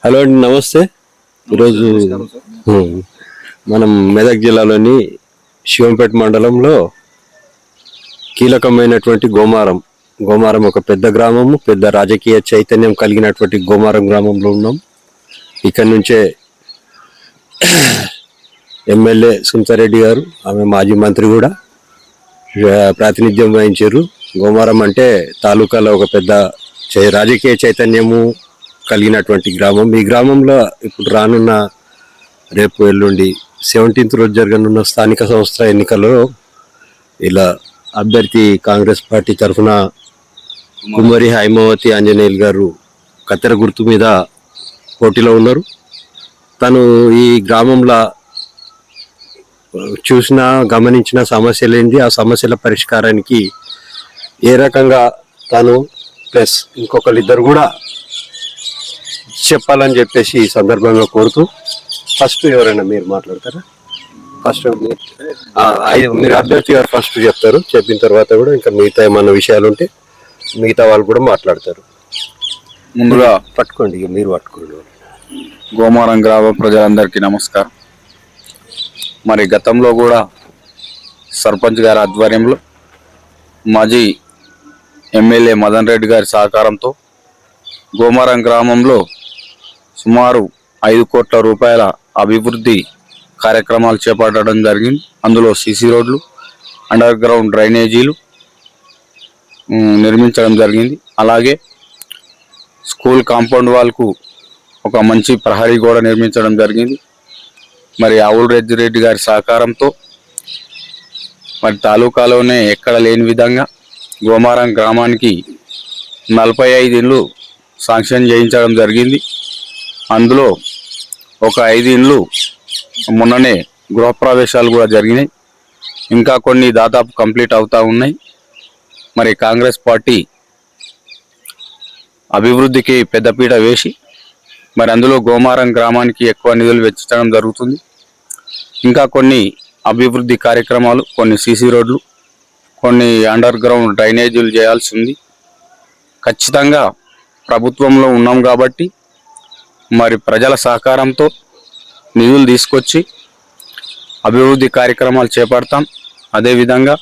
Hello అండి, నమస్తే. ఈరోజు మనం మెదక్ జిల్లాలోని శివంపేట మండలంలో కీలకమైనటువంటి గోమారం ఒక పెద్ద గ్రామము, పెద్ద రాజకీయ చైతన్యం కలిగినటువంటి గోమారం గ్రామంలో ఉన్నాం. ఇక్కడి నుంచే ఎమ్మెల్యే సుంతారెడ్డి గారు, ఆమె మాజీ మంత్రి కూడా ప్రాతినిధ్యం వహించారు. గోమారం అంటే తాలూకాలో ఒక పెద్ద రాజకీయ చైతన్యము కలిగినటువంటి గ్రామం. ఈ గ్రామంలో ఇప్పుడు రానున్న రేపు ఎల్లుండి 17th రోజు జరగనున్న స్థానిక సంస్థల ఎన్నికల్లో ఇలా అభ్యర్థి కాంగ్రెస్ పార్టీ తరఫున కుమ్మరి హైమావతి ఆంజనేయులు గారు కత్తెర గుర్తు మీద పోటీలో ఉన్నారు. తను ఈ గ్రామంలో చూసిన గమనించిన సమస్యలు ఏంటి, ఆ సమస్యల పరిష్కారానికి ఏ రకంగా తను ప్లస్ ఇంకొకరిద్దరు కూడా చెప్పాలని చెప్పేసి ఈ సందర్భంగా కోరుతూ, ఫస్ట్ ఎవరైనా మీరు మాట్లాడతారా? ఫస్ట్ మీరు అభ్యర్థి గారు ఫస్ట్ చెప్తారు. చెప్పిన తర్వాత కూడా ఇంకా మిగతా ఏమన్నా విషయాలు ఉంటే మిగతా వాళ్ళు కూడా మాట్లాడతారు. ముందుగా పట్టుకోండి, మీరు పట్టుకోండి. గోమారం గ్రామ ప్రజలందరికీ నమస్కారం. మరి గతంలో కూడా సర్పంచ్ గారి ఆధ్వర్యంలో మాజీ ఎమ్మెల్యే మదన్ రెడ్డి గారి సహకారంతో గోమారం గ్రామంలో సుమారు 5 కోట్ల రూపాయల అభివృద్ధి కార్యక్రమాలు చేపట్టడం జరిగింది. అందులో సీసీ రోడ్లు, అండర్ గ్రౌండ్ డ్రైనేజీలు నిర్మించడం జరిగింది. అలాగే స్కూల్ కాంపౌండ్ వాల్కు ఒక మంచి ప్రహరీ గోడ నిర్మించడం జరిగింది. మరి ఆవుల రెడ్డి గారి సహకారంతో మరి తాలూకాలోనే ఎక్కడ లేని విధంగా గోమారం గ్రామానికి 45 ఇండ్లు శాంక్షన్ చేయించడం జరిగింది. అందులో ఒక 5 ఇండ్లు మొన్ననే గృహప్రవేశాలు కూడా జరిగినాయి. ఇంకా కొన్ని దాదాపు కంప్లీట్ అవుతూ ఉన్నాయి. మరి కాంగ్రెస్ పార్టీ అభివృద్ధికి పెద్దపీట వేసి మరి అందులో గోమారం గ్రామానికి ఎక్కువ నిధులు వెచ్చించడం జరుగుతుంది. ఇంకా కొన్ని అభివృద్ధి కార్యక్రమాలు, కొన్ని సీసీ రోడ్లు, కొన్ని అండర్ గ్రౌండ్ డ్రైనేజీలు చేయాల్సి ఉంది. ఖచ్చితంగా ప్రభుత్వంలో ఉన్నాం కాబట్టి మరి ప్రజల సహకారంతో నిధులు తీసుకొచ్చి అభివృద్ధి కార్యక్రమాలు చేపడతాం. అదేవిధంగా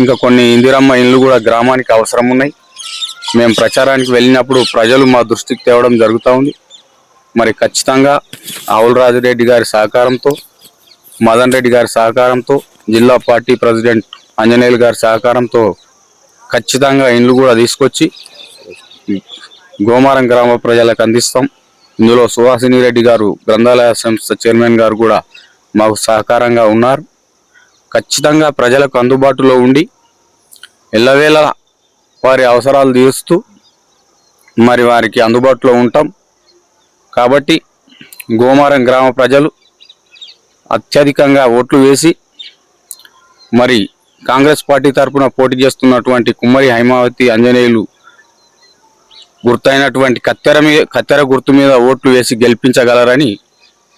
ఇంకా కొన్ని ఇందిరమ్మ ఇండ్లు కూడా గ్రామానికి అవసరం ఉన్నాయి. మేము ప్రచారానికి వెళ్ళినప్పుడు ప్రజలు మా దృష్టికి తేవడం జరుగుతూ ఉంది. మరి ఖచ్చితంగా ఆవుల రెడ్డి గారి సహకారంతో, మదన్ రెడ్డి గారి సహకారంతో, జిల్లా పార్టీ ప్రెసిడెంట్ ఆంజనేయులు గారి సహకారంతో ఖచ్చితంగా ఇండ్లు కూడా తీసుకొచ్చి గోమారం గ్రామ ప్రజలకు అందిస్తాం. ఇందులో సుహాసిని రెడ్డి గారు, గ్రంథాలయ సంస్థ చైర్మన్ గారు కూడా మాకు సహకారంగా ఉన్నారు. ఖచ్చితంగా ప్రజలకు అందుబాటులో ఉండి ఎల్లవేళ వారి అవసరాలు తీరుస్తూ మరి వారికి అందుబాటులో ఉంటాం. కాబట్టి గోమారం గ్రామ ప్రజలు అత్యధికంగా ఓట్లు వేసి మరి కాంగ్రెస్ పార్టీ తరఫున పోటీ చేస్తున్నటువంటి కుమ్మరి హైమావతి ఆంజనేయులు గుర్తైనటువంటి కత్తెర గుర్తు మీద ఓట్లు వేసి గెలిపించగలరని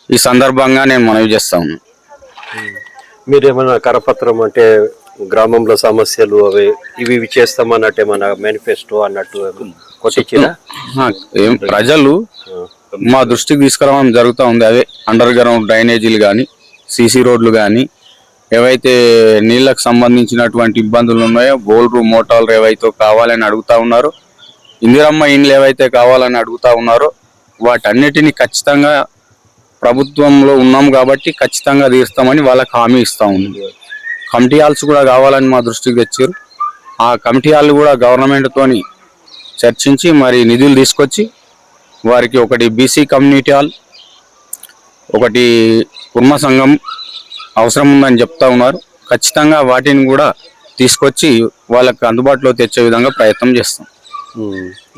ఈ సందర్భంగా నేను మనవి చేస్తా ఉన్నాను. మీరేమన్నా కరపత్రం అంటే గ్రామంలో సమస్యలు ఇవి చేస్తామన్నట్టు ఏమన్నా మేనిఫెస్టో అన్నట్టు కొట్టించినా? ప్రజలు మా దృష్టికి తీసుకురావడం జరుగుతూ ఉంది. అవే అండర్ గ్రౌండ్ డ్రైనేజీలు కానీ, సీసీ రోడ్లు కానీ, ఏవైతే నీళ్ళకు సంబంధించినటువంటి ఇబ్బందులు ఉన్నాయో, బోల్రు మోటార్లు ఏవైతే కావాలని అడుగుతూ ఉన్నారో, ఇందిరమ్మ ఇండ్లు ఏవైతే కావాలని అడుగుతూ ఉన్నారో వాటన్నిటిని ఖచ్చితంగా ప్రభుత్వంలో ఉన్నాం కాబట్టి ఖచ్చితంగా తీరుస్తామని వాళ్ళకి హామీ ఇస్తూ ఉంది. కమిటీ హాల్స్ కూడా కావాలని మా దృష్టికి తెచ్చారు. ఆ కమిటీ హాల్ కూడా గవర్నమెంట్తోని చర్చించి మరి నిధులు తీసుకొచ్చి వారికి ఒకటి బీసీ కమ్యూనిటీ హాల్, ఒకటి కుర్మ సంఘం అవసరం ఉందని చెప్తా ఉన్నారు. ఖచ్చితంగా వాటిని కూడా తీసుకొచ్చి వాళ్ళకి అందుబాటులో తెచ్చే విధంగా ప్రయత్నం చేస్తాం.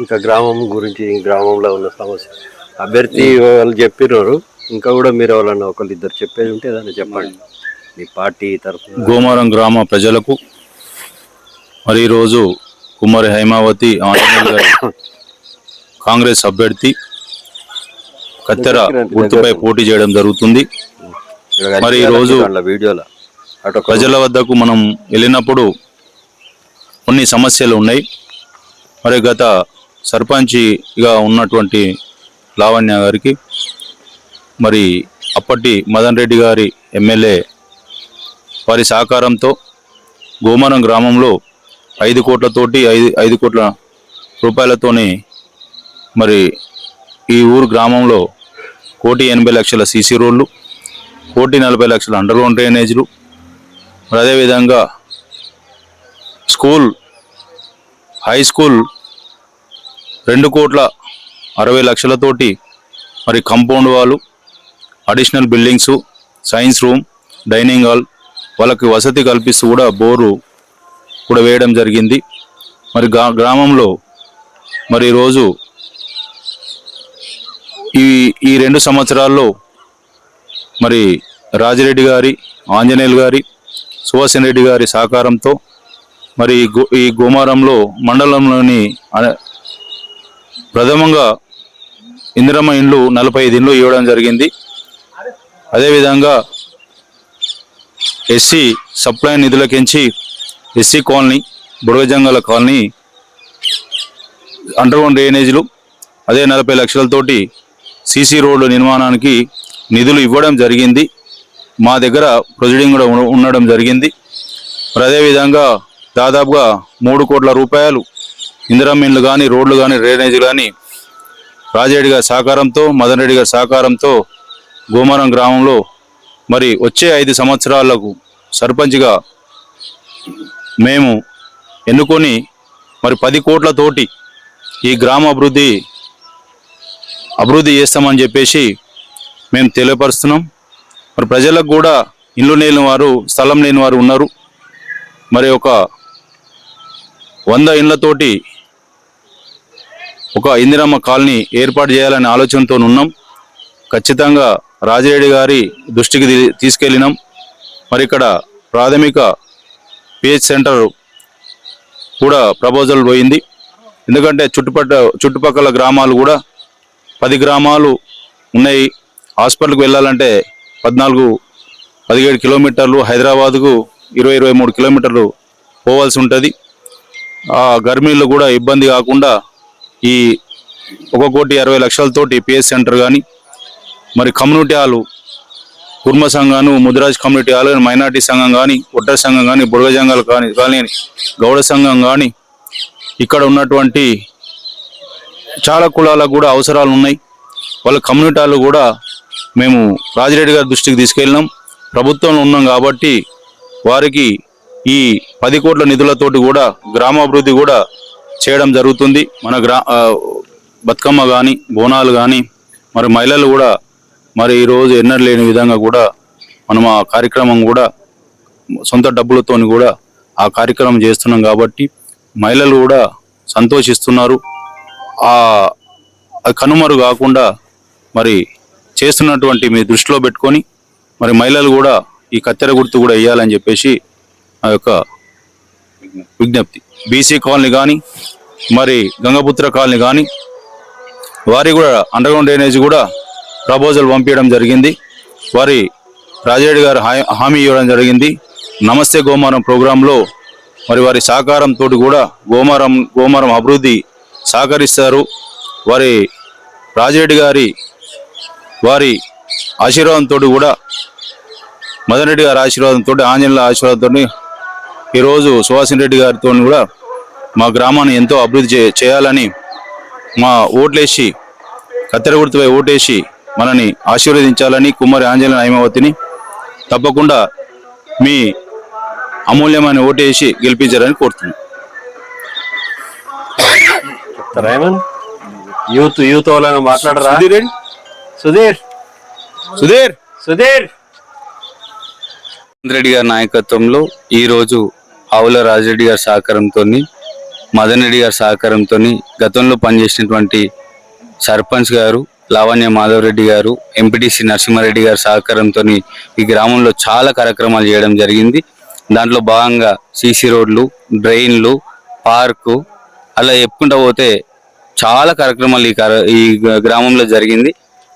ఇంకా గ్రామం గురించి, గ్రామంలో ఉన్న సమస్య అభ్యర్థి వాళ్ళు చెప్పినారు. ఇంకా కూడా మీరు ఎవరన్నా ఒకళ్ళిద్దరు చెప్పేది ఉంటే ఏదైనా చెప్పండి మీ పార్టీ తరఫున. గోమారం గ్రామ ప్రజలకు మరి ఈరోజు కుమ్మరి హైమావతి ఆంజనేయులు గారు కాంగ్రెస్ అభ్యర్థి కత్తెర గుర్తుపై పోటీ చేయడం జరుగుతుంది. మరి ఈరోజు ప్రజల వద్దకు మనం వెళ్ళినప్పుడు కొన్ని సమస్యలు ఉన్నాయి. మరి గత సర్పంచ్గా ఉన్నటువంటి లావణ్య గారికి, మరి అప్పటి మదన్ రెడ్డి గారి ఎమ్మెల్యే వారి సహకారంతో గోమారం గ్రామంలో 5 కోట్లతోటి 5 కోట్ల రూపాయలతోని మరి ఈ ఊరు గ్రామంలో 1,80,00,000 సీసీ రోడ్లు, 1,40,00,000 అండర్గ్రౌండ్ డ్రైనేజీలు, మరి అదేవిధంగా హై స్కూల్ 2,60,00,000తోటి మరి కాంపౌండ్ వాళ్ళు, additional buildings, science room, dining hall వాళ్ళకి వసతి కల్పిస్తూ కూడా బోరు కూడా వేయడం జరిగింది. మరి గ్రామంలో మరి ఈరోజు ఈ 2 సంవత్సరాల్లో మరి రాజిరెడ్డి గారి, ఆంజనేయులు గారి, సువాసన్ రెడ్డి గారి సహకారంతో మరి ఈ గోమారంలో మండలంలోని ప్రథమంగా ఇందిరమ్మ ఇండ్లు 45 ఇండ్లు ఇవ్వడం జరిగింది. అదేవిధంగా ఎస్సీ సప్లై నిధులకించి SC colony, Budagajangala colony underground డ్రైనేజీలు, అదే 40 లక్షలతోటి సీసీ రోడ్డు నిర్మాణానికి నిధులు ఇవ్వడం జరిగింది. మా దగ్గర ప్రొసీడింగ్ కూడా ఉండడం జరిగింది. మరి అదేవిధంగా దాదాపుగా 3 కోట్ల రూపాయలు ఇందిరమ్మ ఇండ్లు కానీ, రోడ్లు కానీ, డ్రైనేజీలు కానీ రాజిరెడ్డి గారి సహకారంతో, మదన్ రెడ్డి గారి సహకారంతో గోమారం గ్రామంలో మరి వచ్చే 5 సంవత్సరాలకు సర్పంచ్గా మేము ఎన్నుకొని మరి 10 కోట్లతోటి ఈ గ్రామ అభివృద్ధి చేస్తామని చెప్పేసి మేము తెలియపరుస్తున్నాం. మరి ప్రజలకు కూడా ఇల్లు లేని వారు, స్థలం లేని వారు ఉన్నారు. మరి ఒక 100 ఇండ్లతోటి ఒక ఇందిరమ్మ కాలనీ ఏర్పాటు చేయాలనే ఆలోచనతో ఉన్నాం. ఖచ్చితంగా రాజిరెడ్డి గారి దృష్టికి తీసుకెళ్ళినాం. మరి ఇక్కడ ప్రాథమిక పిహెచ్ సెంటర్ కూడా ప్రపోజల్ పోయింది. ఎందుకంటే చుట్టుపక్కల గ్రామాలు కూడా 10 గ్రామాలు ఉన్నాయి. హాస్పిటల్కి వెళ్ళాలంటే 14-17 కిలోమీటర్లు, హైదరాబాద్కు 20-23 కిలోమీటర్లు పోవాల్సి ఉంటుంది. ఆ గర్మిళ్ళు కూడా ఇబ్బంది కాకుండా ఈ 1,60,00,000తోటి పిహెచ్ సెంటర్ కానీ, మరి కమ్యూనిటీ హాలు, కుర్మ సంఘాలు, ముదిరాజ్ కమ్యూనిటీ హాల్, మైనార్టీ సంఘం కానీ, ఒట్టర్ సంఘం కానీ, బుడగజంగాలు కానీ, గౌడ సంఘం కానీ, ఇక్కడ ఉన్నటువంటి చాలా కులాలకు కూడా అవసరాలు ఉన్నాయి. వాళ్ళ కమ్యూనిటీ హాలు కూడా మేము రాజిరెడ్డి గారి దృష్టికి తీసుకెళ్ళినాం. ప్రభుత్వంలో ఉన్నాం కాబట్టి వారికి ఈ 10 కోట్ల నిధులతోటి కూడా గ్రామాభివృద్ధి కూడా చేయడం జరుగుతుంది. మన బతుకమ్మ కానీ, బోనాలు కానీ, మరి మహిళలు కూడా మరి ఈరోజు ఎన్నడూ లేని విధంగా కూడా మనం ఆ కార్యక్రమం కూడా సొంత డబ్బులతో కూడా ఆ కార్యక్రమం చేస్తున్నాం కాబట్టి మహిళలు కూడా సంతోషిస్తున్నారు. ఆ కనుమరు కాకుండా మరి చేస్తున్నటువంటి మీ దృష్టిలో పెట్టుకొని మరి మహిళలు కూడా ఈ కత్తెర గుర్తు కూడా వేయాలని చెప్పేసి ఆ యొక్క విజ్ఞప్తి. బీసీ కాలనీ కానీ, మరి గంగపుత్ర కాలనీ కానీ వారి కూడా అండర్గ్రౌండ్ డ్రైనేజ్ కూడా ప్రపోజల్ పంపించడం జరిగింది. వారి రాజిరెడ్డి గారు హామీ ఇవ్వడం జరిగింది. నమస్తే గోమారం ప్రోగ్రాంలో మరి వారి సహకారంతో కూడా గోమారం అభివృద్ధి సహకరిస్తారు. వారి రాజిరెడ్డి గారి ఆశీర్వాదంతో కూడా, మదన్ రెడ్డి గారి ఆశీర్వాదంతో, ఆంజనేయుల ఆశీర్వాదంతో ఈరోజు సువాసన్ రెడ్డి గారితో కూడా మా గ్రామాన్ని ఎంతో అభివృద్ధి చేయాలని మా ఓట్లేసి కత్తెర గుర్తుపై ఓటేసి మనని ఆశీర్వదించాలని కుమ్మరి ఆంజనేయుల హైమావతిని తప్పకుండా మీ అమూల్యమైన ఓటేసి గెలిపించాలని కోరుతున్నాను. యూత్ వాళ్ళని మాట్లాడరా? సుధీర్ రెడ్డి గారి నాయకత్వంలో ఈరోజు ఆవుల రాజిరెడ్డి గారి సహకారంతో, మదన్ రెడ్డి గారి సహకారంతో, గతంలో పనిచేసినటువంటి సర్పంచ్ గారు లావణ్య మాధవ్ రెడ్డి గారు, ఎంపీటీసీ నరసింహారెడ్డి గారి సహకారంతో ఈ గ్రామంలో చాలా కార్యక్రమాలు చేయడం జరిగింది. దాంట్లో భాగంగా సీసీ రోడ్లు, డ్రైన్లు, పార్కు అలా చెప్పుకుంటూ పోతే చాలా కార్యక్రమాలు ఈ గ్రామంలో జరిగింది.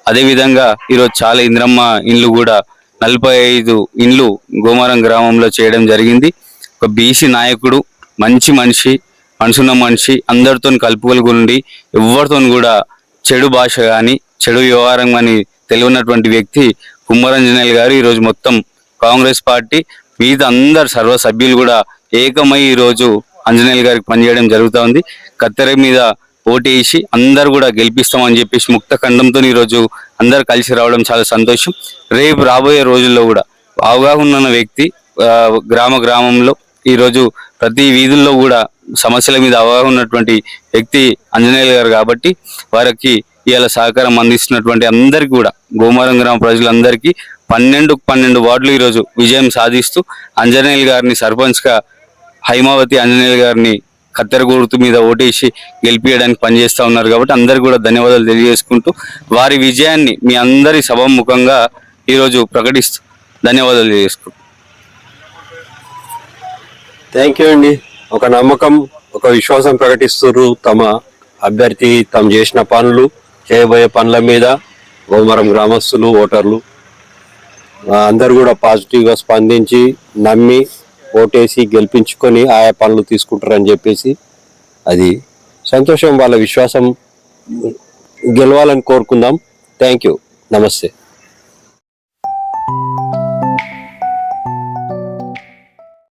అదేవిధంగా ఈరోజు చాలా ఇందిరమ్మ ఇండ్లు కూడా 45 ఇండ్లు గోమారం గ్రామంలో చేయడం జరిగింది. ఒక బీసీ నాయకుడు, మంచి మనిషి, మనసున్న మనిషి, అందరితో కలుపుకొలుగుండి ఎవరితో కూడా చెడు భాష కానీ చెడు వ్యవహారం అని తెలియనటువంటి వ్యక్తి కుమ్మరంజనేయులు గారు ఈరోజు మొత్తం కాంగ్రెస్ పార్టీ మిగతా అందరు సర్వ సభ్యులు కూడా ఏకమై ఈరోజు ఆంజనేయులు గారికి పనిచేయడం జరుగుతూ ఉంది. కత్తెర మీద ఓటేసి అందరు కూడా గెలిపిస్తామని చెప్పేసి ముక్త ఖండంతో ఈరోజు అందరు కలిసి రావడం చాలా సంతోషం. రేపు రాబోయే రోజుల్లో కూడా అవగాహన ఉన్న వ్యక్తి గ్రామంలో ఈరోజు ప్రతి వీధుల్లో కూడా సమస్యల మీద అవగాహన ఉన్నటువంటి వ్యక్తి ఆంజనేయులు గారు కాబట్టి వారికి ఇవాళ సహకారం అందిస్తున్నటువంటి అందరికీ కూడా గోమారం గ్రామ ప్రజలందరికీ 12 వార్డులు ఈరోజు విజయం సాధిస్తూ ఆంజనేయులు గారిని సర్పంచ్గా హైమావతి ఆంజనేయులు గారిని కత్తెర గుర్తు మీద ఓటేసి గెలిపించడానికి పనిచేస్తూ ఉన్నారు కాబట్టి అందరికీ కూడా ధన్యవాదాలు తెలియజేసుకుంటూ వారి విజయాన్ని మీ అందరి సభాముఖంగా ఈరోజు ప్రకటిస్తూ ధన్యవాదాలు తెలియజేసుకుంటూ థ్యాంక్ యూ అండి. ఒక నమ్మకం, ఒక విశ్వాసం ప్రకటిస్తున్నారు తమ అభ్యర్థి తాము చేసిన పనులు, చేయబోయే పనుల మీద గోమారం గ్రామస్తులు, ఓటర్లు అందరు కూడా పాజిటివ్గా స్పందించి నమ్మి ఓటేసి గెలిపించుకొని ఆయా పనులు తీసుకుంటారని చెప్పేసి అది సంతోషం. వాళ్ళ విశ్వాసం గెలవాలని కోరుకుందాం. Thank you. నమస్తే.